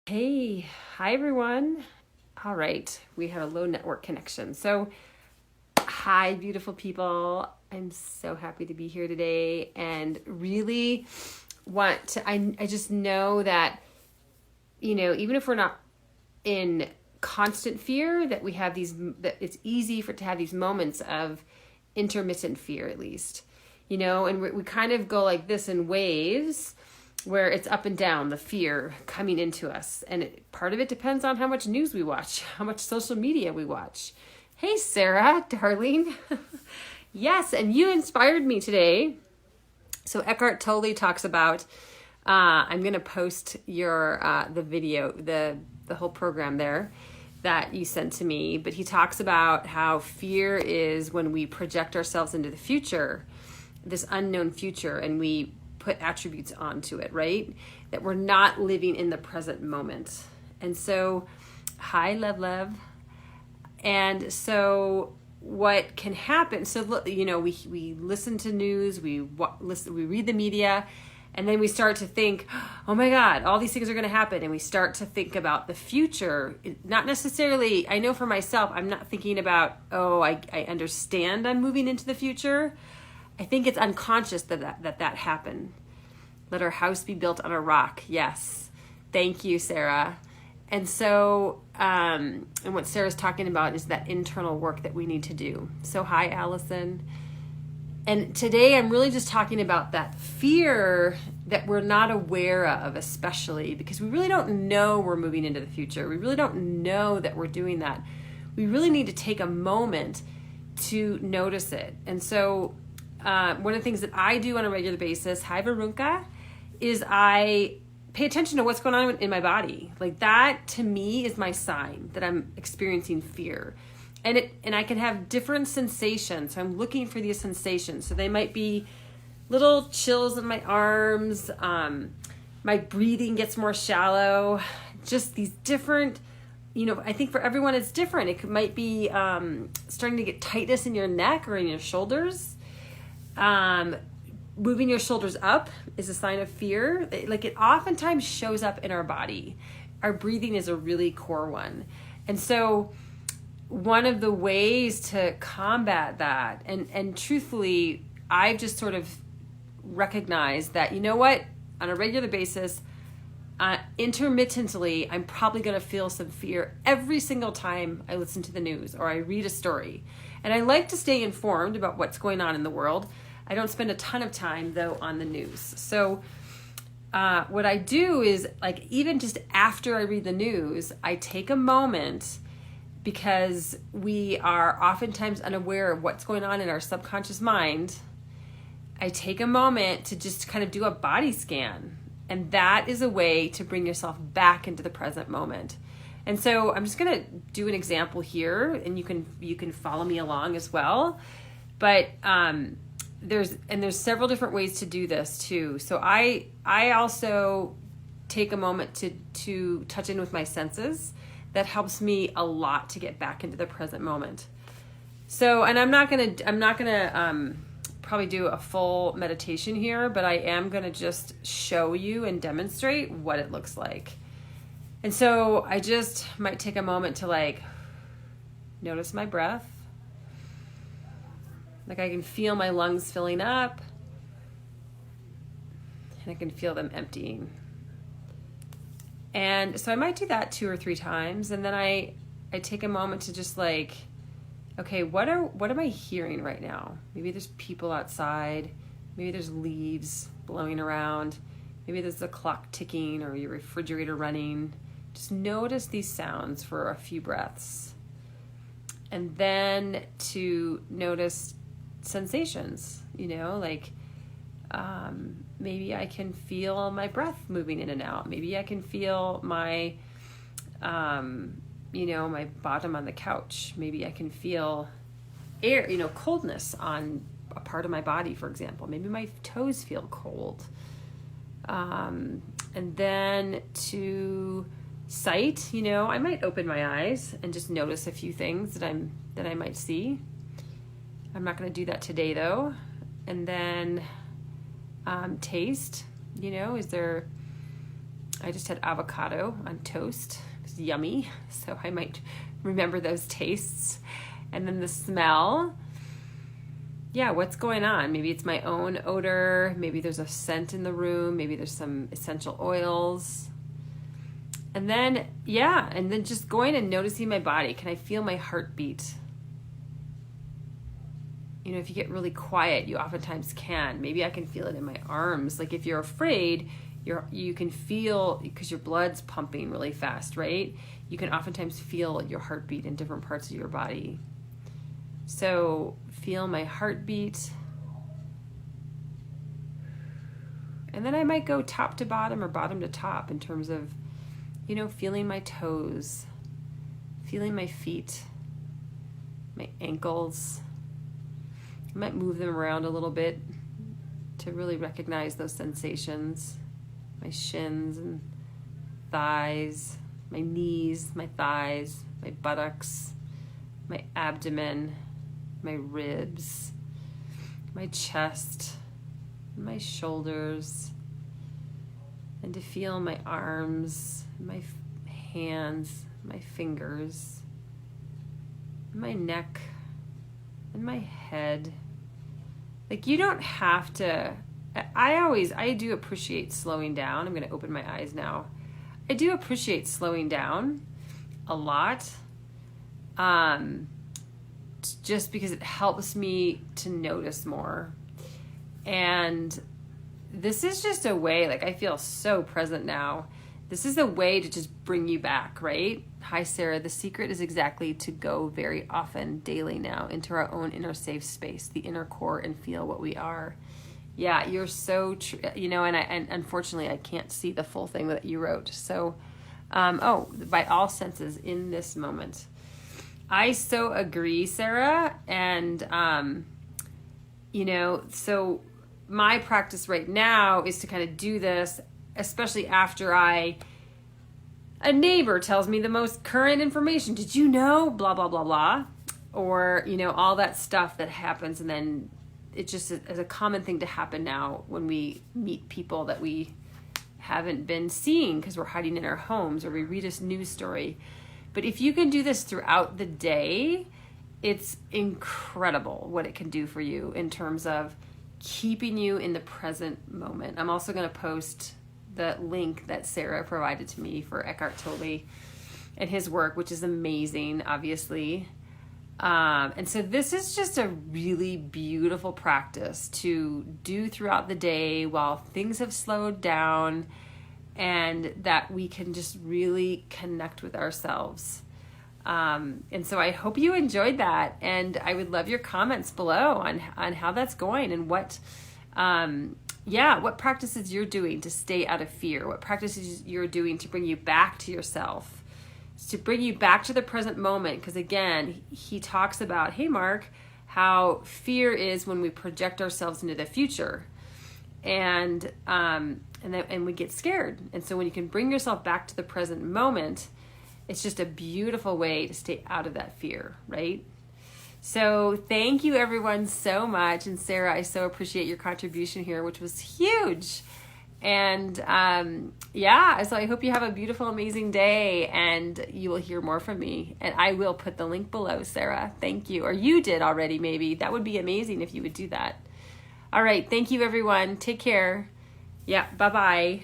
Hey, hi everyone. All right, we have a low network connection. So, hi, beautiful people. I'm so happy to be here today and really want to. I just know that, even if we're not in constant fear, that we have that it's easy to have these moments of intermittent fear, at least, and we kind of go like this in waves where it's up and down, the fear coming into us. And part of it depends on how much news we watch, how much social media we watch. Hey, Sarah, darling. Yes, and you inspired me today. So Eckhart Tolle talks about, I'm going to post the video, the whole program there that you sent to me. But he talks about how fear is when we project ourselves into the future, this unknown future, and we put attributes onto it, right? That we're not living in the present moment. And so, hi, love. And so what can happen, so we listen to news, we read the media, and then we start to think, oh my God, all these things are going to happen. And we start to think about the future. Not necessarily, I know for myself, I'm not thinking about, I understand I'm moving into the future. I think it's unconscious that happened. Let our house be built on a rock. Yes. Thank you, Sarah. And so, and what Sarah's talking about is that internal work that we need to do. So hi, Allison. And today I'm really just talking about that fear that we're not aware of, especially because we really don't know we're moving into the future. We really don't know that we're doing that. We really need to take a moment to notice it. And so one of the things that I do on a regular basis, hi Varunka, is I pay attention to what's going on in my body. Like that to me is my sign that I'm experiencing fear. And I can have different sensations. So I'm looking for these sensations. So they might be little chills in my arms. My breathing gets more shallow. Just these different, I think for everyone it's different. It might be starting to get tightness in your neck or in your shoulders. Moving your shoulders up is a sign of fear. Like it oftentimes shows up in our body. Our breathing is a really core one. And so one of the ways to combat that, and truthfully, I've just sort of recognized that, you know what, on a regular basis, intermittently, I'm probably going to feel some fear every single time I listen to the news or I read a story. And I like to stay informed about what's going on in the world. I don't spend a ton of time, though, on the news. So what I do is, like, even just after I read the news, I take a moment because we are oftentimes unaware of what's going on in our subconscious mind. I take a moment to just kind of do a body scan. And that is a way to bring yourself back into the present moment. And so I'm just going to do an example here, and you can follow me along as well. But there's several different ways to do this too. So I also take a moment to touch in with my senses. That helps me a lot to get back into the present moment. So, and I'm not gonna probably do a full meditation here, but I am gonna just show you and demonstrate what it looks like. And so I just might take a moment to notice my breath. Like I can feel my lungs filling up and I can feel them emptying. And so I might do that 2 or 3 times. And then I take a moment to just okay, what am I hearing right now? Maybe there's people outside. Maybe there's leaves blowing around. Maybe there's a clock ticking or your refrigerator running. Just notice these sounds for a few breaths. And then to notice sensations, maybe I can feel my breath moving in and out. Maybe I can feel my, my bottom on the couch. Maybe I can feel air, coldness on a part of my body, for example. Maybe my toes feel cold. And then to sight, I might open my eyes and just notice a few things that I might see. I'm not going to do that today though. And then taste, is there I just had avocado on toast. It was yummy, so I might remember those tastes. And then the smell. Yeah, what's going on? Maybe it's my own odor. Maybe there's a scent in the room. Maybe there's some essential oils. And then, just going and noticing my body. Can I feel my heartbeat? You know, if you get really quiet, you oftentimes can. Maybe I can feel it in my arms. Like if you're afraid, you can feel, because your blood's pumping really fast, right? You can oftentimes feel your heartbeat in different parts of your body. So feel my heartbeat. And then I might go top to bottom or bottom to top in terms of, you know, feeling my toes, feeling my feet, my ankles. I might move them around a little bit to really recognize those sensations. My shins and thighs, my knees, my thighs, my buttocks, my abdomen, my ribs, my chest, my shoulders, and to feel my arms, my hands, my fingers, my neck, and my head. Like, you don't have to, I do appreciate slowing down. I'm going to open my eyes now. I do appreciate slowing down a lot. Just because it helps me to notice more. And this is just a way, like, I feel so present now. This is a way to just bring you back, right? Hi, Sarah. The secret is exactly to go very often, daily now, into our own inner safe space, the inner core, and feel what we are. Yeah, you're so true. You know, and unfortunately, I can't see the full thing that you wrote. So, by all senses in this moment. I so agree, Sarah. And, you know, so my practice right now is to kind of do this, especially after a neighbor tells me the most current information. Did you know? Blah, blah, blah, blah. Or, you know, all that stuff that happens. And then it just is a common thing to happen now when we meet people that we haven't been seeing because we're hiding in our homes, or we read a news story. But if you can do this throughout the day, it's incredible what it can do for you in terms of keeping you in the present moment. I'm also going to post the link that Sarah provided to me for Eckhart Tolle and his work, which is amazing, obviously. And so this is just a really beautiful practice to do throughout the day while things have slowed down, and that we can just really connect with ourselves. And so I hope you enjoyed that. And I would love your comments below on how that's going, and what practices you're doing to stay out of fear, what practices you're doing to bring you back to yourself, to bring you back to the present moment. Because again, he talks about, hey, Mark, how fear is when we project ourselves into the future. And we get scared. And so when you can bring yourself back to the present moment, it's just a beautiful way to stay out of that fear, right? So thank you everyone so much. And Sarah, I so appreciate your contribution here, which was huge. And so I hope you have a beautiful, amazing day, and you will hear more from me. And I will put the link below, Sarah. Thank you. Or you did already, maybe. That would be amazing if you would do that. All right. Thank you, everyone. Take care. Yeah. Bye-bye.